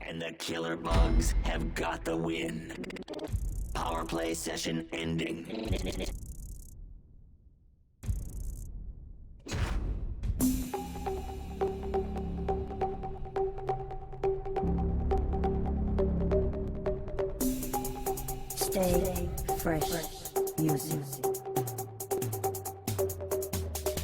And the killer bugs have got the win. Power play session ending. Stay fresh music.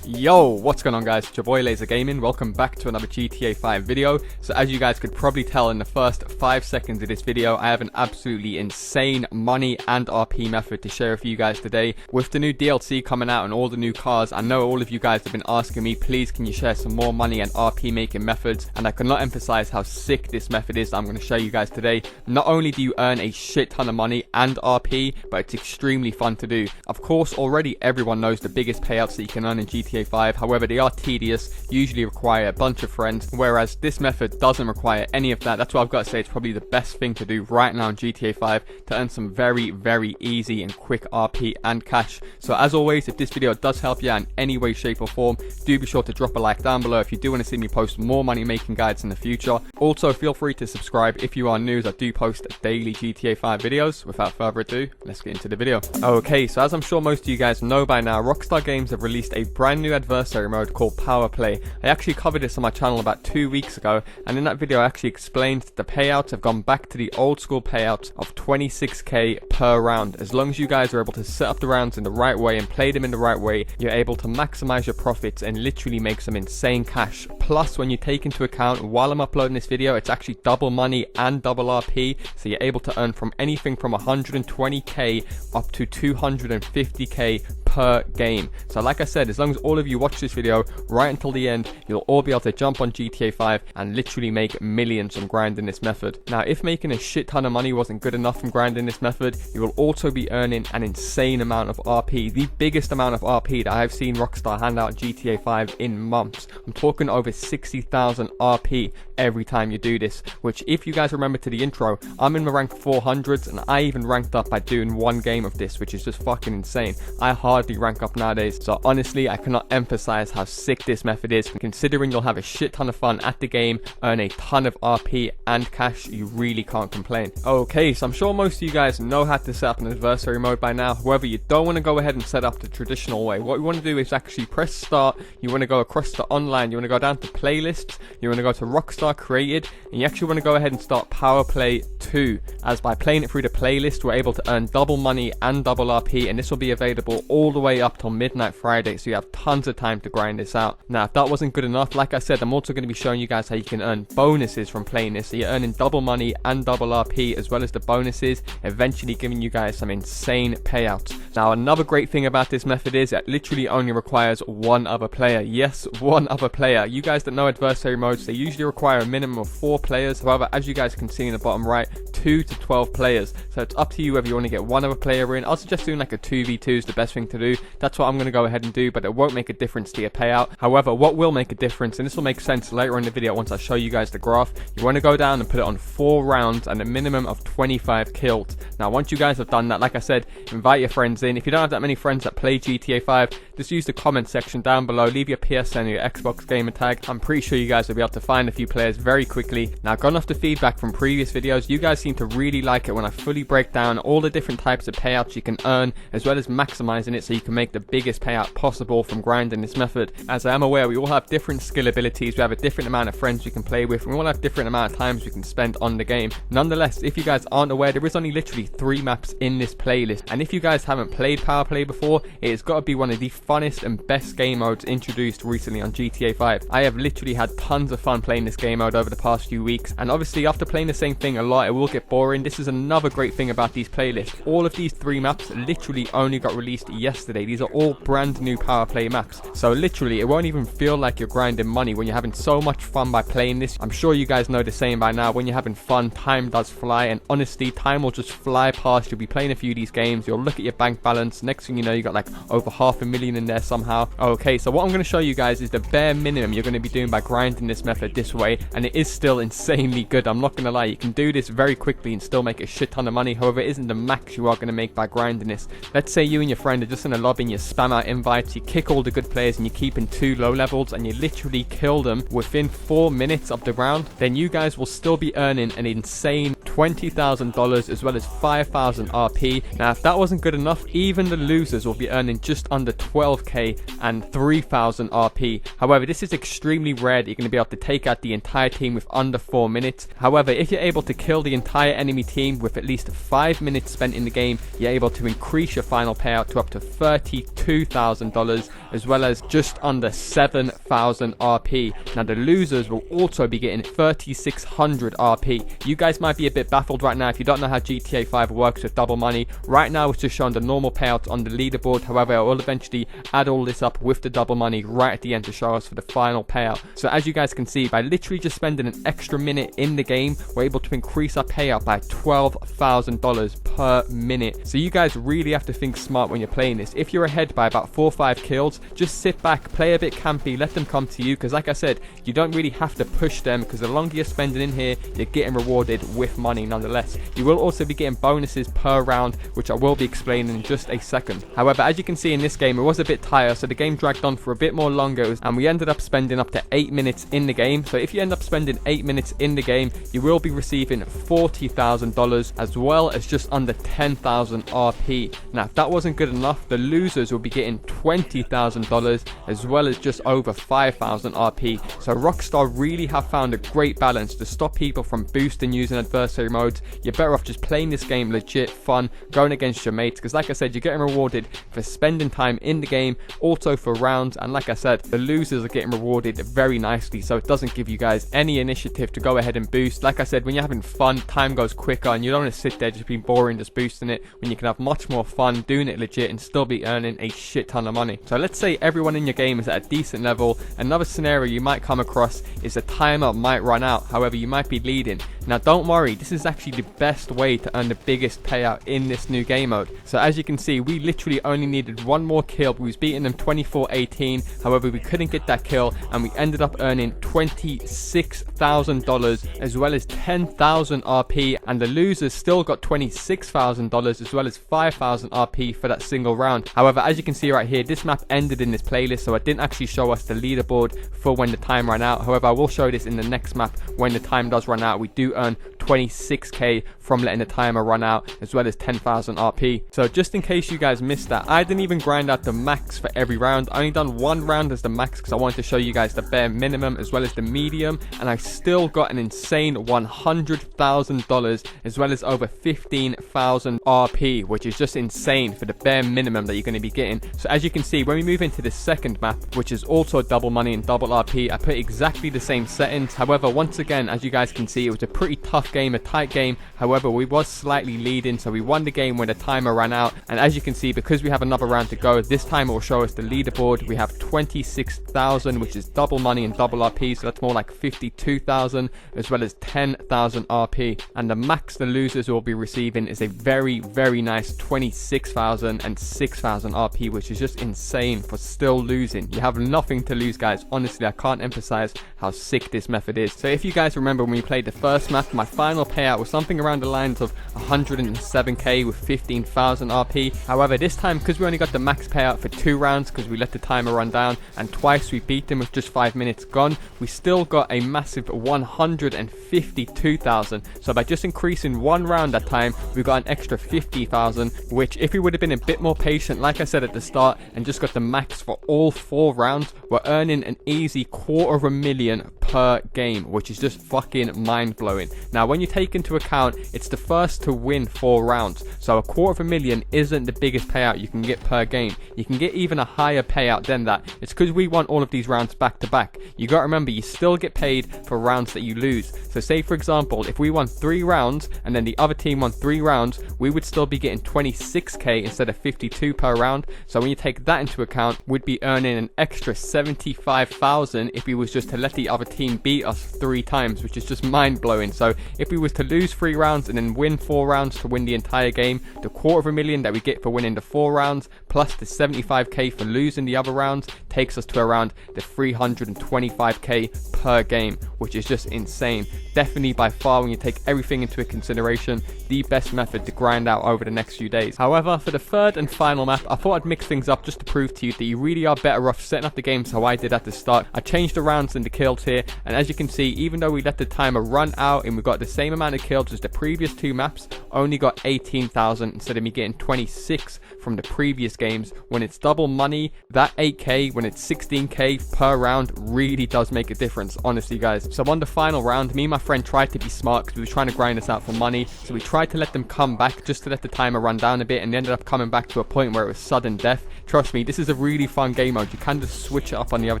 Yo, what's going on guys? It's your boy LaazrGaming. Welcome back to another GTA 5 video. So as you guys could probably tell in the first 5 seconds of this video, I have an absolutely insane money and RP method to share with you guys today. With the new DLC coming out and all the new cars, I know all of you guys have been asking me, please can you share some more money and RP making methods, and I cannot emphasize how sick this method is that I'm going to show you guys today. Not only do you earn a shit ton of money and RP, but it's extremely fun to do. Of course, already everyone knows the biggest payouts that you can earn in GTA 5, however they are tedious, usually require a bunch of friends, whereas this method doesn't require any of that. That's why I've got to say it's probably the best thing to do right now in GTA 5 to earn some very easy and quick RP and cash. So as always, if this video does help you out in any way, shape or form, do be sure to drop a like down below if you do want to see me post more money making guides in the future. Also feel free to subscribe if you are new, as I do post daily GTA 5 videos. Without further ado, let's get into the video. Okay, so as I'm sure most of you guys know by now, Rockstar Games have released a brand new adversary mode called Power Play. I actually covered this on my channel about 2 weeks ago, and in that video I actually explained that the payouts have gone back to the old school payouts of 26k per round. As long as you guys are able to set up the rounds in the right way and play them in the right way, you're able to maximize your profits and literally make some insane cash. Plus, when you take into account, while I'm uploading this video, it's actually double money and double RP, so you're able to earn from anything from 120k up to 250k per game. So like I said, as long as all of you watch this video right until the end, you'll all be able to jump on GTA 5 and literally make millions from grinding this method. Now, if making a shit ton of money wasn't good enough from grinding this method, you will also be earning an insane amount of RP, the biggest amount of RP that I've seen Rockstar hand out GTA 5 in months. I'm talking over 60,000 RP every time you do this, which, if you guys remember to the intro, I'm in the rank 400s, and I even ranked up by doing one game of this, which is just fucking insane. I hardly rank up nowadays, so honestly I cannot emphasize how sick this method is. Considering you'll have a shit ton of fun at the game, earn a ton of RP and cash, you really can't complain. Okay, so I'm sure most of you guys know how to set up an adversary mode by now. However, you don't want to go ahead and set up the traditional way. What you want to do is actually press start, you want to go across to online, you want to go down to playlists, you want to go to Rockstar Created, and you actually want to go ahead and start Power Play 2, as by playing it through the playlist, we're able to earn double money and double RP, and this will be available all the way up till midnight Friday, so you have tons of time to grind this out. Now, if that wasn't good enough, like I said, I'm also going to be showing you guys how you can earn bonuses from playing this, so you're earning double money and double RP, as well as the bonuses, eventually giving you guys some insane payouts. Now, another great thing about this method is it literally only requires one other player. Yes, one other player. You guys that know adversary modes, they usually require a minimum of 4 players. However, as you guys can see in the bottom right, 2 to 12 players. So it's up to you whether you want to get one other player in. I'll suggest doing like a 2v2 is the best thing to do. That's what I'm going to go ahead and do, but it won't make a difference to your payout. However, what will make a difference, and this will make sense later in the video once I show you guys the graph, you want to go down and put it on 4 rounds and a minimum of 25 kills. Now, once you guys have done that, like I said, invite your friends in. If you don't have that many friends that play GTA 5, just use the comment section down below, leave your PSN or your Xbox gamer tag. I'm pretty sure you guys will be able to find a few players very quickly. Now, gone off the feedback from previous videos, you guys seem to really like it when I fully break down all the different types of payouts you can earn, as well as maximizing it so you can make the biggest payout possible from grinding this method. As I am aware, we all have different skill abilities, we have a different amount of friends we can play with, and we all have different amount of times we can spend on the game. Nonetheless, if you guys aren't aware, there is only literally 3 maps in this playlist, and if you guys haven't played Power Play before, it has got to be one of the funnest and best game modes introduced recently on GTA 5. I have literally had tons of fun playing this game mode over the past few weeks, and obviously after playing the same thing a lot, it will get boring. This is another great thing about these playlists. All of these 3 maps literally only got released yesterday. These are all brand new Power Play maps, so literally it won't even feel like you're grinding money when you're having so much fun by playing this. I'm sure you guys know the saying by now, when you're having fun, time does fly, and honestly, time will just fly past. You'll be playing a few of these games, you'll look at your bank balance, next thing you know, you got like over $500,000 in there somehow. Okay, so what I'm going to show you guys is the bare minimum you're going to be doing by grinding this method this way, and it is still insanely good. I'm not going to lie, you can do this very very quickly and still make a shit ton of money. However, it isn't the max you are going to make by grinding this. Let's say you and your friend are just in a lobby and you spam out invites, you kick all the good players and you keep in 2 low levels and you literally kill them within 4 minutes of the round, then you guys will still be earning an insane $20,000 as well as 5,000 RP. Now, if that wasn't good enough, even the losers will be earning just under 12k and 3,000 RP. However, this is extremely rare that you're going to be able to take out the entire team with under 4 minutes. However, if you're able to kill the entire enemy team with at least 5 minutes spent in the game, you're able to increase your final payout to up to $32,000 as well as just under 7,000 RP. Now, the losers will also be getting 3,600 RP. You guys might be a bit baffled right now if you don't know how GTA 5 works with double money. Right now it's just showing the normal payouts on the leaderboard. However, I will eventually add all this up with the double money right at the end to show us for the final payout. So as you guys can see, by literally just spending an extra minute in the game, we're able to increase our payout by $12,000 per minute. So you guys really have to think smart when you're playing this. If you're ahead by about 4 or 5 kills, just sit back, play a bit campy, let them come to you, because like I said, you don't really have to push them, because the longer you're spending in here, you're getting rewarded with money nonetheless. You will also be getting bonuses per round, which I will be explaining in just a second. However, as you can see in this game, it was a bit tired, so the game dragged on for a bit more longer, and we ended up spending up to 8 minutes in the game. So if you end up spending 8 minutes in the game, you will be receiving $40,000 as well as just under 10,000 RP. Now, if that wasn't good enough, the losers will be getting $20,000 as well as just over 5,000 RP. So Rockstar really have found a great balance to stop people from boosting using adversary modes. You're better off just playing this game legit fun, going against your mates, because like I said, you're getting rewarded for spending time in the game, also for rounds, and like I said, the losers are getting rewarded very nicely, so it doesn't give you guys any initiative to go ahead and boost. Like I said, when you're having fun, time goes quicker and you don't want to sit there just being boring just boosting it, when you can have much more fun doing it legit and still be earning a shit ton of money. So let's say everyone in your game is at a decent level. Another scenario you might come across is a timer might run out, however you might be leading. Now don't worry, this is actually the best way to earn the biggest payout in this new game mode. So as you can see, we literally only needed one more kill. We was beating them 24-18, however we couldn't get that kill and we ended up earning $26,000 as well as 10,000 RP, and the losers still got $26,000 as well as 5,000 RP for that single round. However, as you can see right here, this map ended in this playlist, so it didn't actually show us the leaderboard for when the time ran out. However, I will show this in the next map when the time does run out. We do earn 26k from letting the timer run out as well as 10,000 RP. So just in case you guys missed that, I didn't even grind out the max for every round. I only done one round as the max because I wanted to show you guys the bare minimum as well as the medium, and I still got an insane $100,000 as well as over 15,000 RP, which is just insane for the bare minimum that you're going to be getting. So as you can see, when we move into the second map, which is also double money and double RP, I put exactly the same settings. However, once again, as you guys can see, it was a pretty tough game, a tight game. However, we was slightly leading, so we won the game when the timer ran out. And as you can see, because we have another round to go, this time it will show us the leaderboard. We have 26,000, which is double money and double RP, so that's more like 52,000 as well as 10,000 RP. And the max the losers will be receiving is a very, very nice 26,000 and 6,000 RP, which is just insane for still losing. You have nothing to lose, guys. Honestly, I can't emphasize how sick this method is. So if you guys remember when we played the first map, my final payout was something around the lines of 107k with 15,000 RP. However, this time, because we only got the max payout for 2 rounds because we let the timer run down, and twice we beat them with just 5 minutes gone, we still got a massive 152,000. So by just increasing 1 round that time, we got an extra 50,000, which if we would have been a bit more patient, like I said at the start, and just got the max for all 4 rounds, we're earning an easy $250,000 per game, which is just fucking mind-blowing. Now, when you take into account it's the first to win 4 rounds, so $250,000 isn't the biggest payout you can get per game. You can get even a higher payout than that. It's because we won all of these rounds back to back. You got to remember, you still get paid for rounds that you lose. So say for example, if we won 3 rounds and then the other team won 3 rounds, we would still be getting 26k instead of 52 per round. So when you take that into account, we'd be earning an extra 75,000 if we was just to let the other team beat us 3 times, which is just mind-blowing. So if if we was to lose 3 rounds and then win 4 rounds to win the entire game, the $250,000 that we get for winning the 4 rounds plus the 75k for losing the other rounds takes us to around the 325k per game, which is just insane. Definitely by far, when you take everything into consideration, the best method to grind out over the next few days. However, for the third and final map, I thought I'd mix things up just to prove to you that you really are better off setting up the games how I did at the start. I changed the rounds and the kills here, and as you can see, even though we let the timer run out and we got the same amount of kills as the previous 2 maps, only got 18,000 instead of me getting 26 from the previous games. When it's double money, that 8k, when it's 16k per round, really does make a difference, honestly guys. So on the final round, me and my friend tried to be smart because we were trying to grind this out for money, so we tried to let them come back just to let the timer run down a bit, and they ended up coming back to a point where it was sudden death. Trust me, this is a really fun game mode. You can just switch it up on the other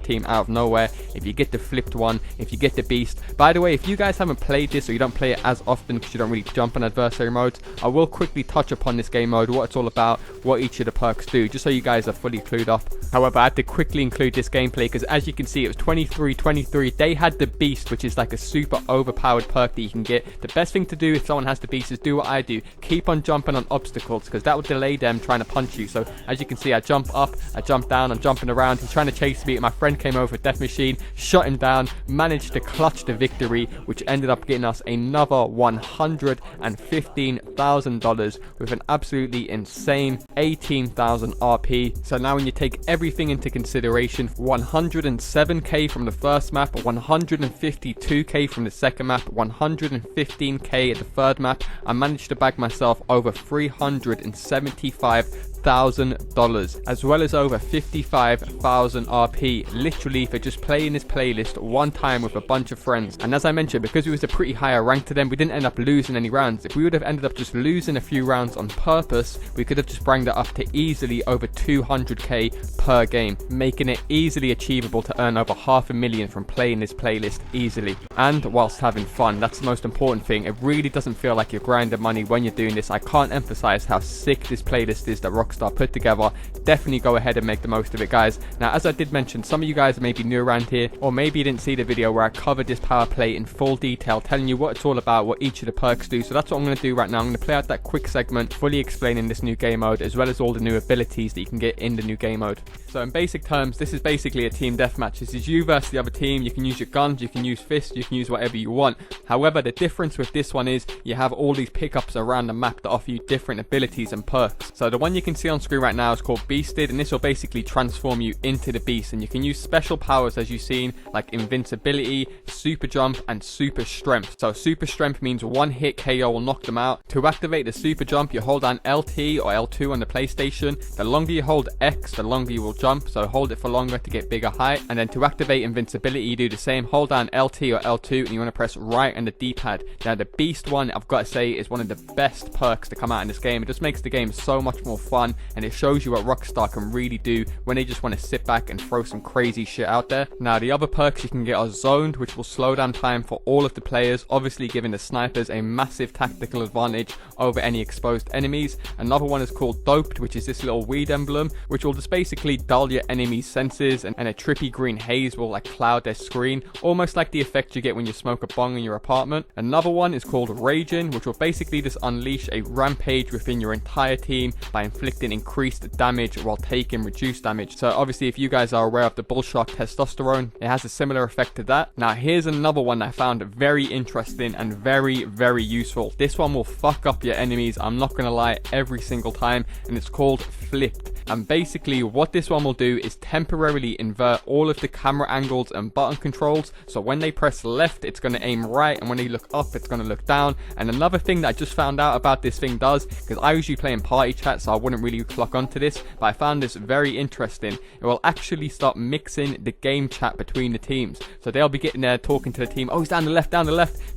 team out of nowhere if you get the flipped one, if you get the beast. By the way, if you guys haven't played this or you don't play it as often because you don't really jump on adversary modes, I will quickly touch upon this game mode, what it's all about, what each of the perks do, just so you guys are fully clued up. However, I had to quickly include this gameplay because as you can see, it was 23-23. They had the beast, which is like a super overpowered perk that you can get. The best thing to do if someone has the beast is do what I do, keep on jumping on obstacles, because that will delay them trying to punch you. So as you can see, I jump up, I jump down, I'm jumping around. He's trying to chase me, my friend came over with Death Machine, shot him down, managed to clutch the victory, which ended up getting us another $115,000 with an absolutely insane 18,000 RP. So now when you take everything into consideration, 107k from the first map, 152k from the second map, 115k at the third map, I managed to bag myself over $375,000, as well as over 55,000 RP, literally for just playing this playlist one time with a bunch of friends. And as I mentioned, because we was a pretty higher rank to them, we didn't end up losing any rounds. If we would have ended up just losing a few rounds on purpose, we could have just brought that up to easily over 200k per game, making it easily achievable to earn over $500,000 from playing this playlist easily, and whilst having fun. That's the most important thing. It really doesn't feel like you're grinding money when you're doing this. I can't emphasize how sick this playlist is that Rockstar put together. Definitely go ahead and make the most of it, guys. Now, as I did mention, some of you guys may be new around here, or maybe you didn't see the video where I covered this power play in full detail, telling you what it's all about, what each of the perks do. So that's what I'm going to do right now. I'm going to play out that quick segment, fully explaining this new game mode, as well as all the new abilities that you can get in the new game mode. So in basic terms, this is basically a team deathmatch. This is you versus the other team. You can use your guns, you can use fists, you can use whatever you want. However, the difference with this one is you have all these pickups around the map that offer you different abilities and perks. So the one you can see on screen right now is called Beasted, and this will basically transform you into the beast, and you can use special powers as you've seen, like invincibility, super jump, and super strength. So super strength means one hit KO will knock them out. To activate the super jump, you hold down LT or L2 on the PlayStation. The longer you hold X, the longer you will jump, so hold it for longer to get bigger height. And then to activate invincibility, you do the same, hold down LT or L2, and you want to press right on the D-pad. Now the beast one, I've got to say, is one of the best perks to come out in this game. It just makes the game so much more fun, and it shows you what Rockstar can really do when they just want to sit back and throw some crazy shit out there. Now the other perks you can get are Zoned, which will slow down time for all of the players, obviously giving the snipers a massive tactical advantage over any exposed enemies. Another one is called Doped, which is this little weed emblem, which will just basically dull your enemy's senses, and a trippy green haze will like cloud their screen, almost like the effect you get when you smoke a bong in your apartment. Another one is called Raging, which will basically just unleash a rampage within your entire team by inflicting increased damage while taking reduced damage. So obviously, if you guys are aware of the Bullshark testosterone, it has a similar effect to that. Now here's another one I found very interesting and very useful. This one will fuck up your enemies, I'm not gonna lie, every single time, and it's called Flipped. And basically what this one will do is temporarily invert all of the camera angles and button controls, so when they press left it's going to aim right, and when they look up it's going to look down. And another thing that I just found out about this thing does, because I usually play in party chat so I wouldn't really clock onto this, but I found this very interesting. It will actually start mixing the game chat between the teams, so they'll be getting there talking to the team, oh he's down the left,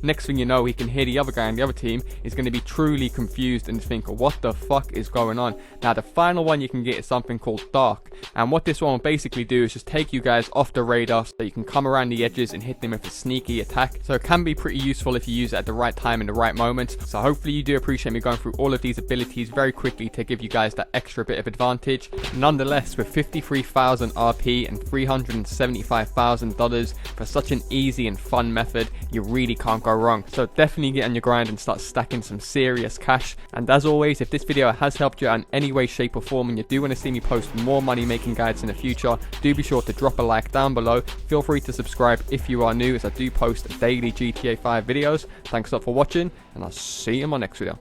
next thing you know he can hear the other guy on the other team is going to be truly confused and think, what the fuck is going on. Now the final one you can get is something called Dark, and what this one will basically do is just take you guys off the radar so you can come around the edges and hit them with a sneaky attack. So it can be pretty useful if you use it at the right time in the right moment. So hopefully you do appreciate me going through all of these abilities very quickly to give you guys that extra bit of advantage. Nonetheless, with 53,000 RP and $375,000 for such an easy and fun method, you really can't go wrong. So definitely get on your grind and start stacking some serious cash. And as always, if this video has helped you out in any way, shape or form, and you do want to see me post more money making guides in the future, do be sure to drop a like down below. Feel free to subscribe if you are new, as I do post daily GTA 5 videos. Thanks a lot for watching, and I'll see you in my next video.